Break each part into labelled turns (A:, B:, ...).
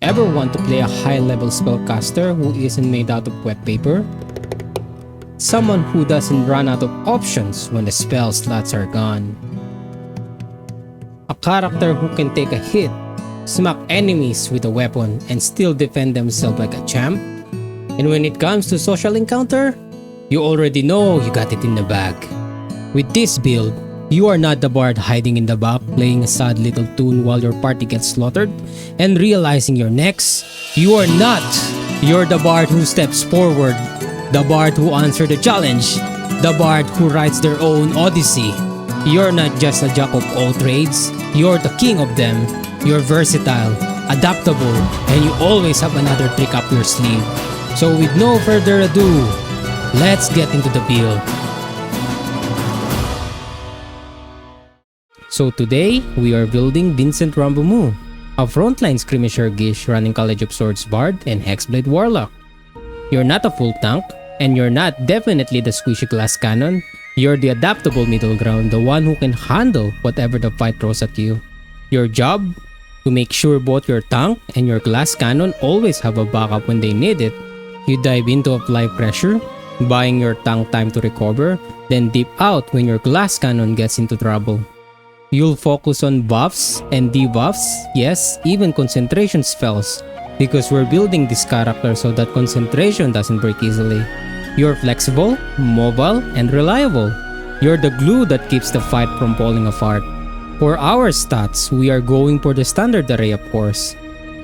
A: ever want to play a high-level spellcaster who isn't made out of wet paper? Someone who doesn't run out of options when the spell slots are gone. A character who can take a hit, smack enemies with a weapon, and still defend themselves like a champ? And when it comes to social encounter, you already know you got it in the bag. With this build, you are not the bard hiding in the back playing a sad little tune while your party gets slaughtered and realizing you're next. You are not! You're the bard who steps forward, the bard who answers the challenge, the bard who writes their own odyssey. You're not just a jack of all trades, you're the king of them. You're versatile, adaptable, and you always have another trick up your sleeve. So with no further ado, let's get into the build. So today, we are building Vincent Rambomoux, a frontline skirmisher Gish running College of Swords Bard and Hexblade Warlock. You're not a full tank, and you're not definitely the squishy glass cannon. You're the adaptable middle ground, the one who can handle whatever the fight throws at you. Your job? To make sure both your tank and your glass cannon always have a backup when they need it. You dive into apply pressure, buying your tank time to recover, then dip out when your glass cannon gets into trouble. You'll focus on buffs and debuffs, yes, even concentration spells, because we're building this character so that concentration doesn't break easily. You're flexible, mobile, and reliable. You're the glue that keeps the fight from falling apart. For our stats, we are going for the standard array of course.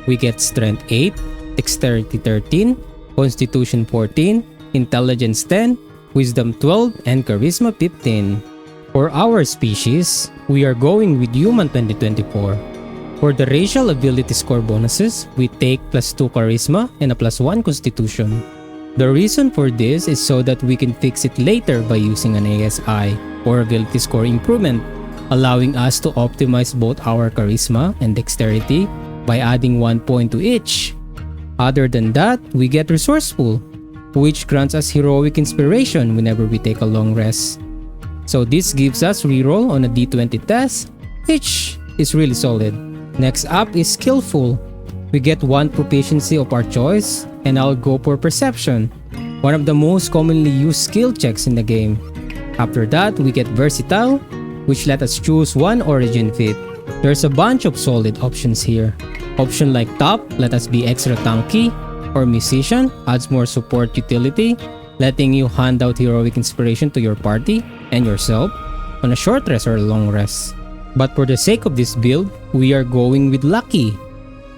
A: We get Strength 8, Dexterity 13, Constitution 14, Intelligence 10, Wisdom 12, and Charisma 15. For our species, we are going with Human 2024. For the racial ability score bonuses, we take +2 Charisma and a +1 Constitution. The reason for this is so that we can fix it later by using an ASI, or ability score improvement, allowing us to optimize both our Charisma and Dexterity by adding 1 point to each. Other than that, we get Resourceful, which grants us Heroic Inspiration whenever we take a long rest. So this gives us reroll on a D20 test, which is really solid. Next up is Skillful. We get 1 proficiency of our choice, and I'll go for Perception, one of the most commonly used skill checks in the game. After that, we get Versatile, which let us choose 1 origin feat. There's a bunch of solid options here. Option like Top let us be extra tanky, or Musician adds more support utility, letting you hand out heroic inspiration to your party and yourself on a short rest or a long rest. But for the sake of this build, we are going with Lucky.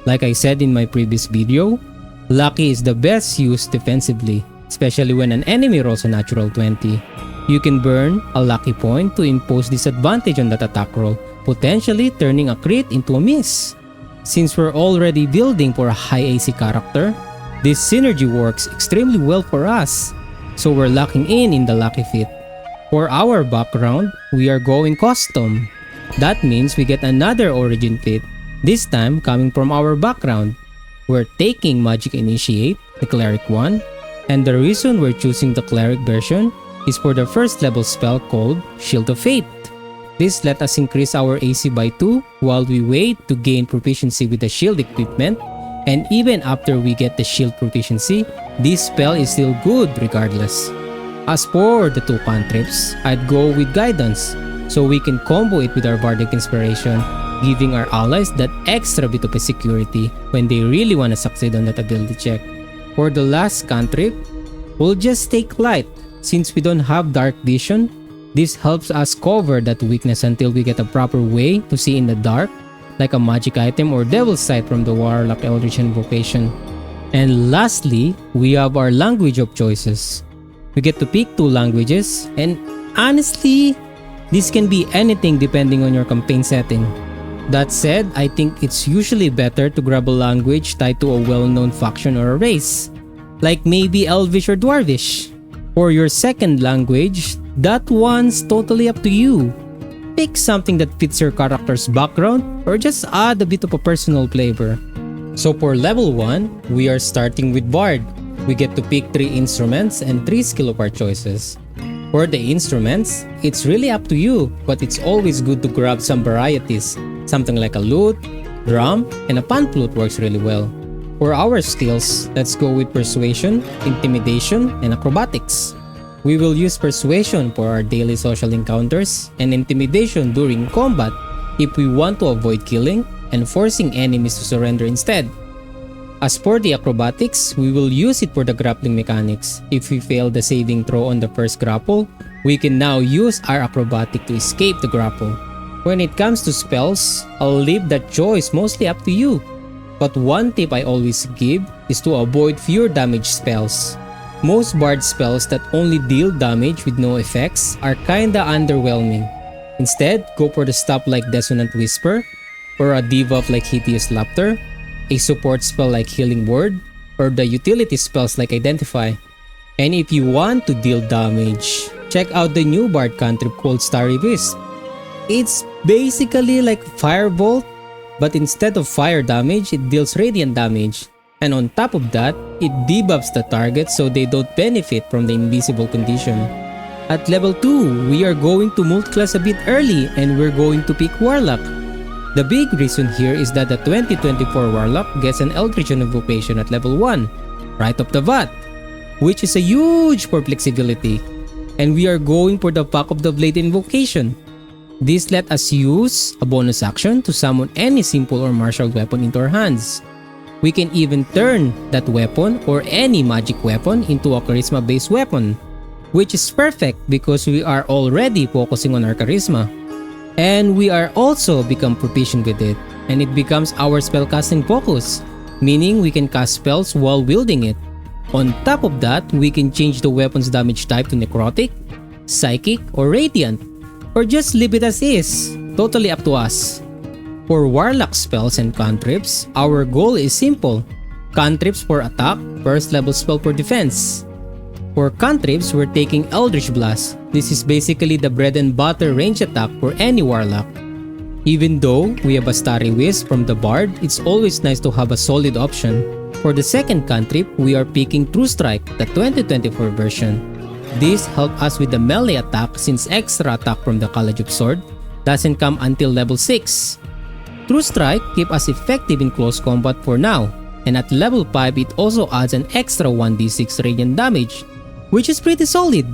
A: Like I said in my previous video, Lucky is the best used defensively, especially when an enemy rolls a natural 20. You can burn a lucky point to impose disadvantage on that attack roll, potentially turning a crit into a miss. Since we're already building for a high AC character, this synergy works extremely well for us, so we're locking in the lucky feat. For our background, we are going custom. That means we get another origin feat, this time coming from our background. We're taking Magic Initiate, the Cleric one, and the reason we're choosing the Cleric version is for the first level spell called Shield of Faith. This let us increase our AC by 2 while we wait to gain proficiency with the shield equipment, and even after we get the shield proficiency, this spell is still good regardless. As for the 2 cantrips, I'd go with Guidance, so we can combo it with our Bardic Inspiration, giving our allies that extra bit of a security when they really want to succeed on that ability check. For the last cantrip, we'll just take Light. Since we don't have Dark Vision, this helps us cover that weakness until we get a proper way to see in the dark, like a magic item or Devil's Sight from the Warlock Eldritch Invocation. And lastly, we have our language of choices. We get to pick 2 languages, and honestly, this can be anything depending on your campaign setting. That said, I think it's usually better to grab a language tied to a well-known faction or a race, like maybe Elvish or Dwarvish. For your second language, that one's totally up to you. Pick something that fits your character's background or just add a bit of a personal flavor. So for level 1, we are starting with Bard. We get to pick 3 instruments and 3 skill of our choices. For the instruments, it's really up to you, but it's always good to grab some varieties. Something like a lute, drum, and a pan flute works really well. For our skills, let's go with Persuasion, Intimidation, and Acrobatics. We will use Persuasion for our daily social encounters and Intimidation during combat if we want to avoid killing and forcing enemies to surrender instead. As for the Acrobatics, we will use it for the grappling mechanics. If we fail the saving throw on the first grapple, we can now use our Acrobatic to escape the grapple. When it comes to spells, I'll leave that choice mostly up to you. But one tip I always give is to avoid fewer damage spells. Most bard spells that only deal damage with no effects are kinda underwhelming. Instead, go for the stuff like Dissonant Whisper, or a debuff like Hideous Laughter, a support spell like Healing Word, or the utility spells like Identify. And if you want to deal damage, check out the new bard cantrip called Starry Wisp. It's basically like Firebolt, but instead of fire damage, it deals radiant damage. And on top of that, it debuffs the target so they don't benefit from the invisible condition. At level 2, we are going to multiclass a bit early and we're going to pick Warlock. The big reason here is that the 2024 Warlock gets an Eldritch Invocation at level 1, right off the bat, which is a huge for flexibility. And we are going for the Pack of the Blade Invocation. This let us use a bonus action to summon any simple or martial weapon into our hands. We can even turn that weapon or any magic weapon into a charisma based weapon, which is perfect because we are already focusing on our charisma. And we are also become proficient with it, and it becomes our spellcasting focus, meaning we can cast spells while wielding it. On top of that, we can change the weapon's damage type to necrotic, psychic, or radiant, or just leave it as is, totally up to us. For warlock spells and cantrips, our goal is simple. Cantrips for attack, first level spell for defense. For cantrips, we're taking Eldritch Blast. This is basically the bread and butter range attack for any warlock. Even though we have a Starry Wisp from the Bard, it's always nice to have a solid option. For the second cantrip, we are picking True Strike, the 2024 version. This helps us with the melee attack since extra attack from the College of Sword doesn't come until level 6. True Strike keeps us effective in close combat for now, and at level 5 it also adds an extra 1d6 radiant damage, which is pretty solid.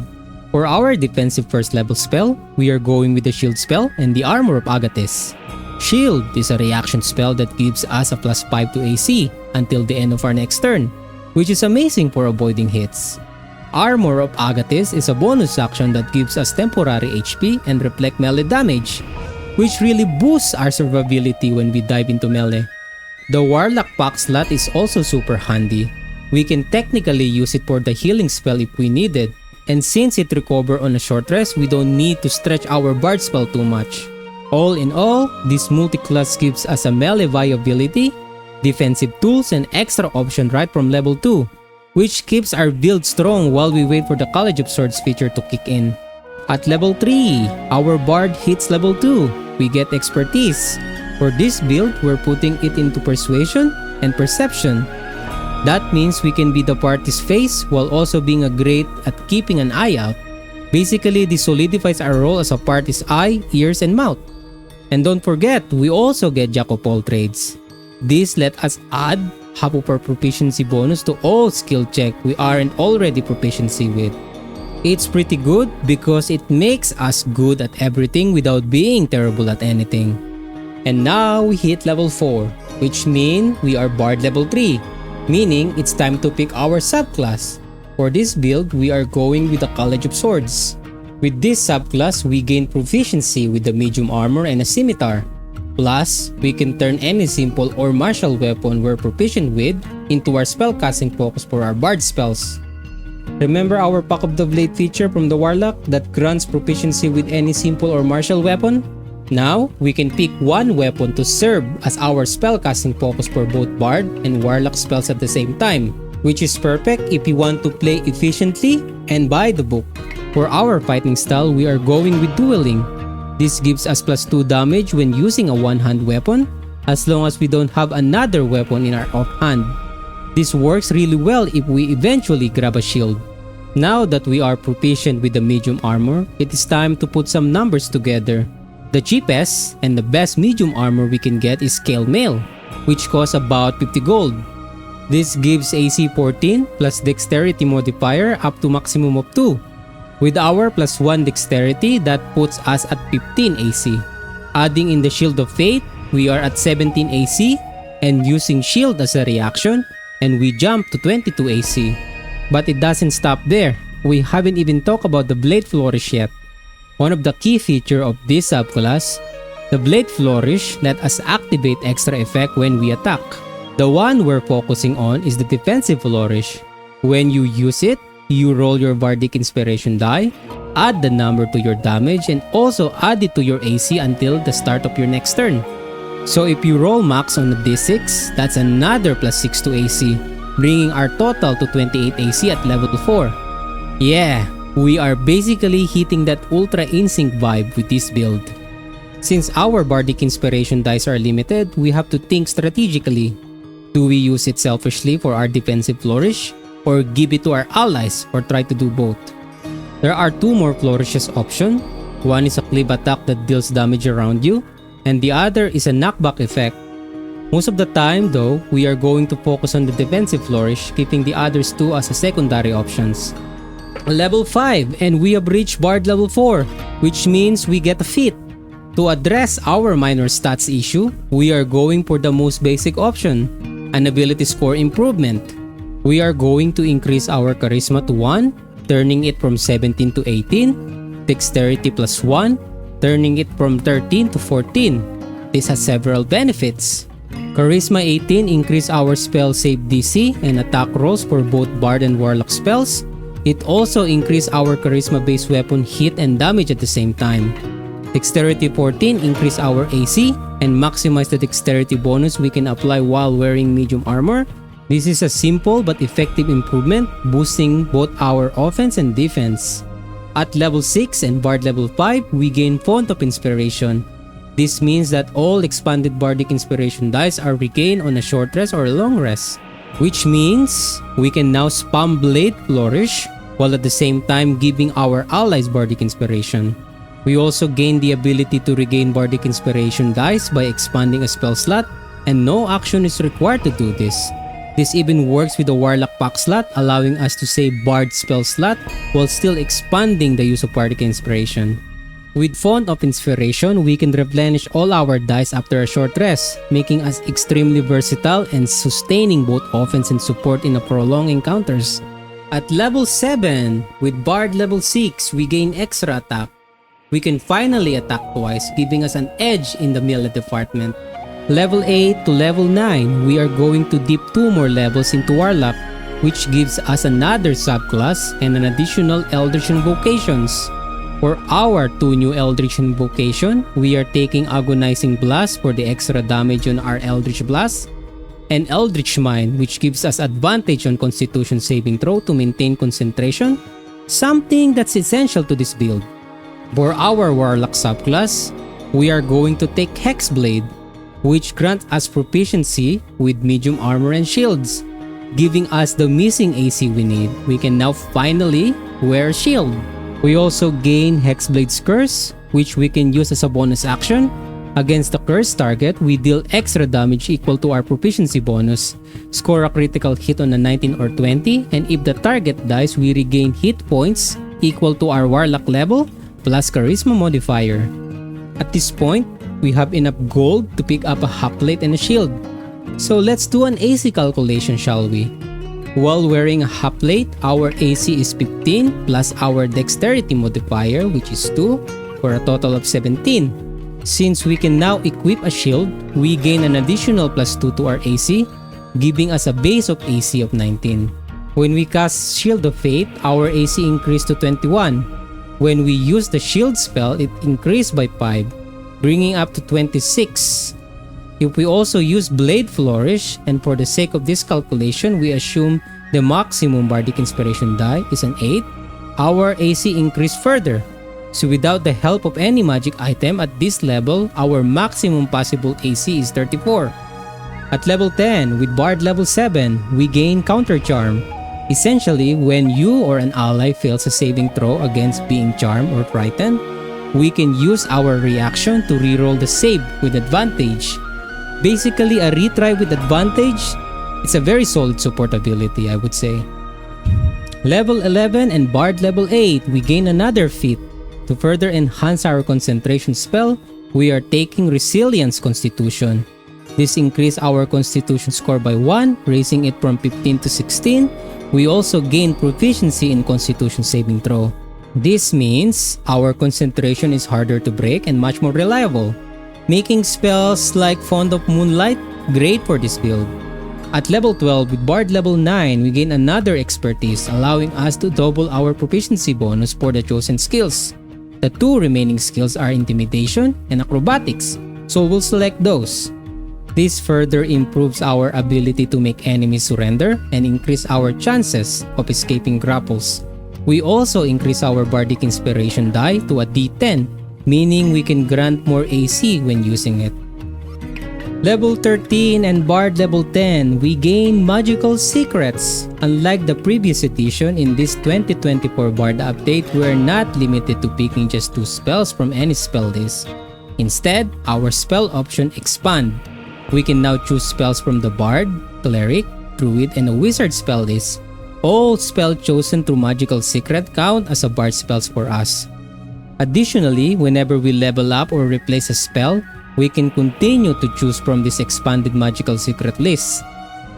A: For our defensive first level spell, we are going with the Shield spell and the Armor of Agathis. Shield is a reaction spell that gives us a +5 to AC until the end of our next turn, which is amazing for avoiding hits. Armor of Agathis is a bonus action that gives us temporary HP and reflect melee damage, which really boosts our survivability when we dive into melee. The Warlock pack slot is also super handy. We can technically use it for the healing spell if we need it, and since it recovers on a short rest, we don't need to stretch our Bard spell too much. All in all, this multi-class gives us a melee viability, defensive tools, and extra option right from level 2, which keeps our build strong while we wait for the College of Swords feature to kick in. At level 3, our Bard hits level 2. We get Expertise. For this build, we're putting it into Persuasion and Perception. That means we can be the party's face while also being great at keeping an eye out. Basically, this solidifies our role as a party's eye, ears, and mouth. And don't forget, we also get Jack of all trades. This let us add half of our proficiency bonus to all skill check we aren't already proficiency with. It's pretty good because it makes us good at everything without being terrible at anything. And now we hit level 4, which means we are Bard level 3, meaning it's time to pick our subclass. For this build, we are going with the College of Swords. With this subclass, we gain proficiency with the medium armor and a scimitar. Plus, we can turn any simple or martial weapon we're proficient with into our spellcasting focus for our Bard spells. Remember our Pack of the Blade feature from the Warlock that grants proficiency with any simple or martial weapon? Now, we can pick one weapon to serve as our spellcasting focus for both Bard and Warlock spells at the same time, which is perfect if you want to play efficiently and by the book. For our fighting style, we are going with dueling. This gives us +2 damage when using a one-hand weapon, as long as we don't have another weapon in our offhand. This works really well if we eventually grab a shield. Now that we are proficient with the medium armor, it is time to put some numbers together. The cheapest and the best medium armor we can get is Scale Mail, which costs about 50 gold. This gives AC 14 plus dexterity modifier up to maximum of 2. With our plus 1 dexterity, that puts us at 15 AC. Adding in the Shield of Fate, we are at 17 AC, and using Shield as a reaction, and we jump to 22 AC. But it doesn't stop there. We haven't even talked about the Blade Flourish yet. One of the key features of this subclass, the Blade Flourish let us activate extra effect when we attack. The one we're focusing on is the Defensive Flourish. When you use it, you roll your Bardic Inspiration die, add the number to your damage, and also add it to your AC until the start of your next turn. So if you roll max on a d6, that's another plus 6 to AC, bringing our total to 28 AC at level 4. Yeah, we are basically hitting that Ultra Instinct vibe with this build. Since our Bardic Inspiration dice are limited, we have to think strategically. Do we use it selfishly for our Defensive Flourish, or give it to our allies, or try to do both? There are two more flourishes option. One is a cleave attack that deals damage around you, and the other is a knockback effect. Most of the time though, we are going to focus on the Defensive Flourish, keeping the others two as a secondary options. Level 5, and we have reached Bard level 4, which means we get a feat. To address our minor stats issue, we are going for the most basic option, an ability score improvement. We are going to increase our Charisma to 1, turning it from 17 to 18, Dexterity plus 1, turning it from 13 to 14. This has several benefits. Charisma 18 increase our spell save DC and attack rolls for both Bard and Warlock spells. It also increase our Charisma based weapon hit and damage at the same time. Dexterity 14 increase our AC and maximize the dexterity bonus we can apply while wearing medium armor. This is a simple but effective improvement, boosting both our offense and defense. At level 6 and Bard level 5, we gain Font of Inspiration. This means that all expanded Bardic Inspiration dice are regained on a short rest or a long rest, which means we can now spam Blade Flourish while at the same time giving our allies Bardic Inspiration. We also gain the ability to regain Bardic Inspiration dice by expanding a spell slot, and no action is required to do this. This even works with the Warlock pack slot, allowing us to save Bard spell slot while still expanding the use of Bardic Inspiration. With Font of Inspiration, we can replenish all our dice after a short rest, making us extremely versatile and sustaining both offense and support in a prolonged encounters. At level 7, with Bard level 6, we gain extra attack. We can finally attack twice, giving us an edge in the melee department. Level 8 to level 9, we are going to dip 2 more levels into Warlock, which gives us another subclass and an additional Eldritch Invocations. For our 2 new Eldritch Invocation, we are taking Agonizing Blast for the extra damage on our Eldritch Blast, and Eldritch Mind, which gives us advantage on Constitution saving throw to maintain concentration, something that's essential to this build. For our Warlock subclass, we are going to take Hexblade, which grants us proficiency with medium armor and shields, giving us the missing AC we need. We can now finally wear a shield. We also gain Hexblade's Curse, which we can use as a bonus action. Against the cursed target, we deal extra damage equal to our proficiency bonus, score a critical hit on a 19 or 20, and if the target dies, we regain hit points equal to our Warlock level plus Charisma modifier. At this point, we have enough gold to pick up a hoplite and a shield. So let's do an AC calculation, shall we? While wearing a hoplite, our AC is 15 plus our dexterity modifier, which is 2, for a total of 17. Since we can now equip a shield, we gain an additional plus 2 to our AC, giving us a base of AC of 19. When we cast Shield of Fate, our AC increased to 21. When we use the shield spell, it increased by 5, bringing up to 26. If we also use Blade Flourish, and for the sake of this calculation, we assume the maximum Bardic Inspiration die is an 8, our AC increased further. So without the help of any magic item at this level, our maximum possible AC is 34. At level 10, with Bard level 7, we gain Counter Charm. Essentially, when you or an ally fails a saving throw against being charmed or frightened, we can use our reaction to reroll the save with advantage. Basically a retry with advantage, It's a very solid support ability, I would say. Level 11 and Bard level 8, we gain another feat. To further enhance our concentration spell, we are taking Resilience Constitution. This increases our Constitution score by 1, raising it from 15 to 16. We also gain proficiency in Constitution saving throw. This means our concentration is harder to break and much more reliable, making spells like Fond of Moonlight great for this build. At level 12 with Bard level 9, we gain another expertise, allowing us to double our proficiency bonus for the chosen skills. The two remaining skills are Intimidation and Acrobatics, so we'll select those. This further improves our ability to make enemies surrender and increase our chances of escaping grapples. We also increase our Bardic Inspiration die to a D10, meaning we can grant more AC when using it. Level 13 and Bard level 10, we gain Magical Secrets. Unlike the previous edition, in this 2024 Bard update, we are not limited to picking just 2 spells from any spell list. Instead, our spell option expand. We can now choose spells from the Bard, Cleric, Druid, and a Wizard spell list. All spells chosen through Magical Secret count as a Bard spells for us. Additionally, whenever we level up or replace a spell, we can continue to choose from this expanded Magical Secret list.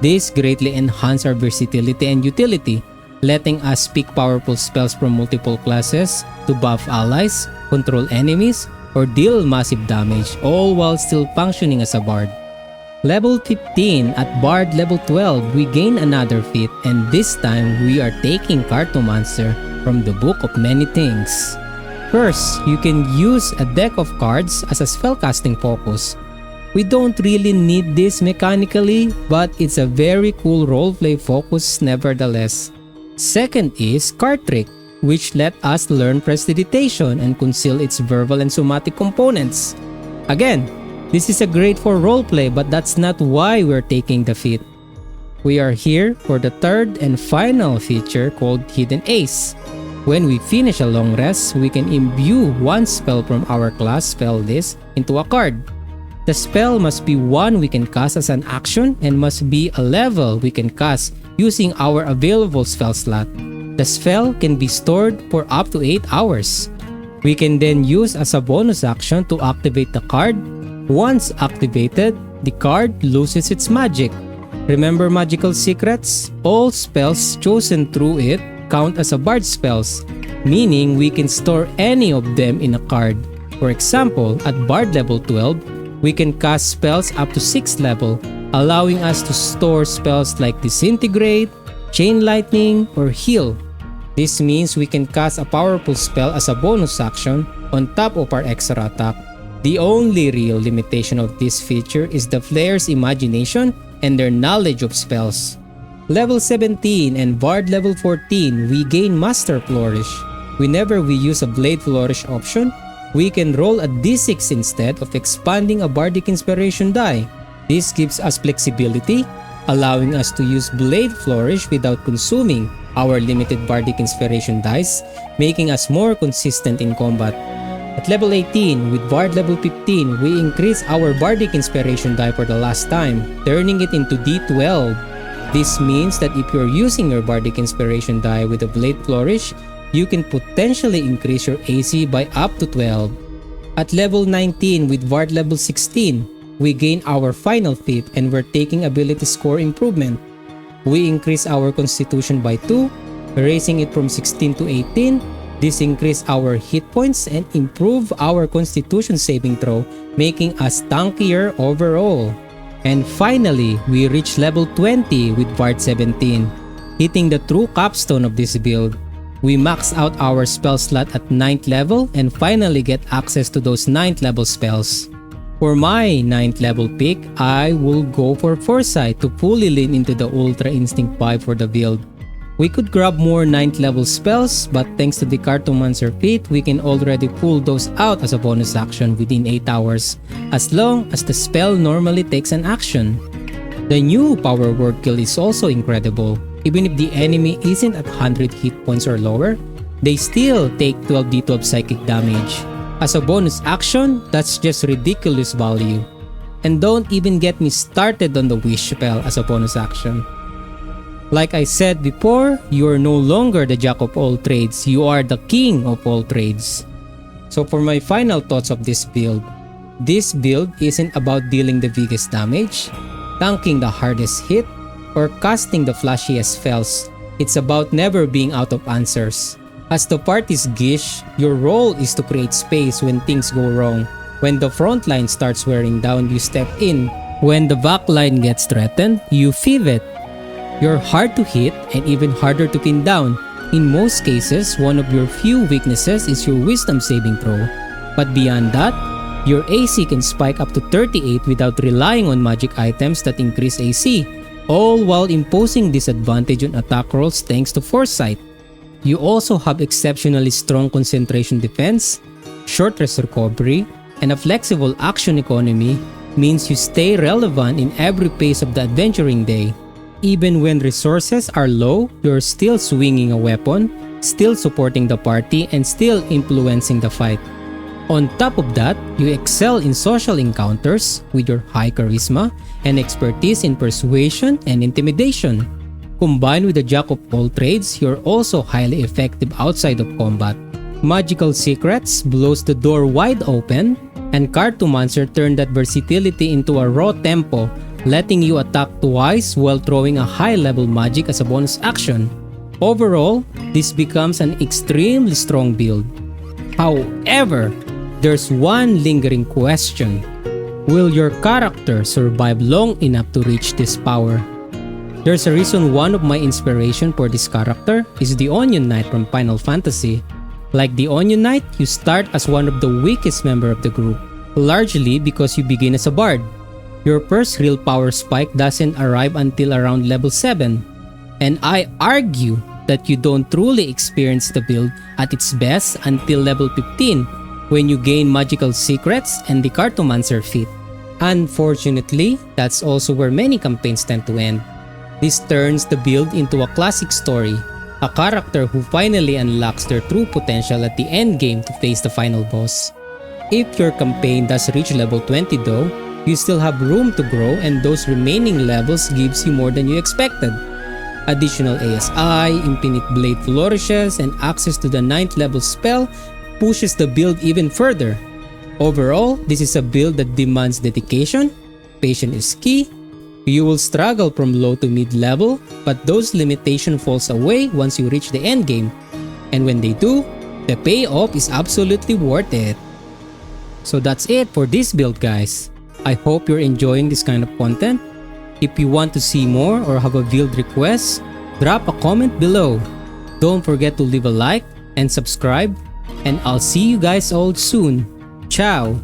A: This greatly enhances our versatility and utility, letting us pick powerful spells from multiple classes to buff allies, control enemies, or deal massive damage, all while still functioning as a Bard. Level 15 at Bard level 12, we gain another feat, and this time we are taking Cartomancer from the Book of Many Things. First, you can use a deck of cards as a spellcasting focus. We don't really need this mechanically, but it's a very cool roleplay focus nevertheless. Second is Card Trick, which let us learn Prestidigitation and conceal its verbal and somatic components. Again, this is a great for roleplay, but that's not why we're taking the feat. We are here for the third and final feature called Hidden Ace. When we finish a long rest, we can imbue one spell from our class spell list into a card. The spell must be one we can cast as an action and must be a level we can cast using our available spell slot. The spell can be stored for up to 8 hours. We can then use as a bonus action to activate the card. Once activated, the card loses its magic. Remember Magical Secrets? All spells chosen through it count as a Bard spells, meaning we can store any of them in a card. For example, at Bard level 12, we can cast spells up to 6th level, allowing us to store spells like Disintegrate, Chain Lightning, or Heal. This means we can cast a powerful spell as a bonus action on top of our extra attack. The only real limitation of this feature is the player's imagination and their knowledge of spells. Level 17 and Bard level 14, we gain Master Flourish. Whenever we use a Blade Flourish option, we can roll a d6 instead of expanding a Bardic Inspiration die. This gives us flexibility, allowing us to use Blade Flourish without consuming our limited Bardic Inspiration dice, making us more consistent in combat. At level 18, with Bard level 15, we increase our Bardic Inspiration die for the last time, turning it into D12. This means that if you're using your Bardic Inspiration die with a Blade Flourish, you can potentially increase your AC by up to 12. At level 19, with Bard level 16, we gain our final feat and we're taking ability score improvement. We increase our Constitution by 2, raising it from 16 to 18. This increase our hit points and improve our Constitution saving throw, making us tankier overall. And finally, we reach level 20 with Bard 17, hitting the true capstone of this build. We max out our spell slot at 9th level and finally get access to those 9th level spells. For my 9th level pick, I will go for Foresight to fully lean into the Ultra Instinct vibe for the build. We could grab more 9th level spells, but thanks to the Cartomancer feat, we can already pull those out as a bonus action within 8 hours, as long as the spell normally takes an action. The new Power Word Kill is also incredible. Even if the enemy isn't at 100 hit points or lower, they still take 12d12 psychic damage. As a bonus action, that's just ridiculous value. And don't even get me started on the wish spell as a bonus action. Like I said before, you are no longer the jack of all trades, you are the king of all trades. So for my final thoughts of this build isn't about dealing the biggest damage, tanking the hardest hit, or casting the flashiest spells. It's about never being out of answers. As the party's Gish, your role is to create space when things go wrong. When the front line starts wearing down, you step in. When the back line gets threatened, you feed it. You're hard to hit and even harder to pin down. In most cases, one of your few weaknesses is your wisdom saving throw. But beyond that, your AC can spike up to 38 without relying on magic items that increase AC, all while imposing disadvantage on attack rolls thanks to foresight. You also have exceptionally strong concentration defense, short rest recovery, and a flexible action economy means you stay relevant in every phase of the adventuring day. Even when resources are low, you're still swinging a weapon, still supporting the party, and still influencing the fight. On top of that, you excel in social encounters with your high charisma and expertise in persuasion and intimidation. Combined with the jack of all trades, you're also highly effective outside of combat. Magical Secrets blows the door wide open, and Cartomancer turned that versatility into a raw tempo, letting you attack twice while throwing a high-level magic as a bonus action. Overall, this becomes an extremely strong build. However, there's one lingering question. Will your character survive long enough to reach this power? There's a reason one of my inspiration for this character is the Onion Knight from Final Fantasy. Like the Onion Knight, you start as one of the weakest member of the group, largely because you begin as a bard. Your first real power spike doesn't arrive until around level 7, and I argue that you don't truly experience the build at its best until level 15 when you gain magical secrets and the Cartomancer feat. Unfortunately, that's also where many campaigns tend to end. This turns the build into a classic story, a character who finally unlocks their true potential at the end game to face the final boss. If your campaign does reach level 20 though, you still have room to grow, and those remaining levels gives you more than you expected. Additional ASI, Infinite Blade flourishes, and access to the 9th level spell pushes the build even further. Overall, this is a build that demands dedication, patience is key. You will struggle from low to mid level, but those limitations falls away once you reach the end game. And when they do, the payoff is absolutely worth it. So that's it for this build, guys. I hope you're enjoying this kind of content. If you want to see more or have a build request, drop a comment below. Don't forget to leave a like and subscribe, and I'll see you guys all soon. Ciao!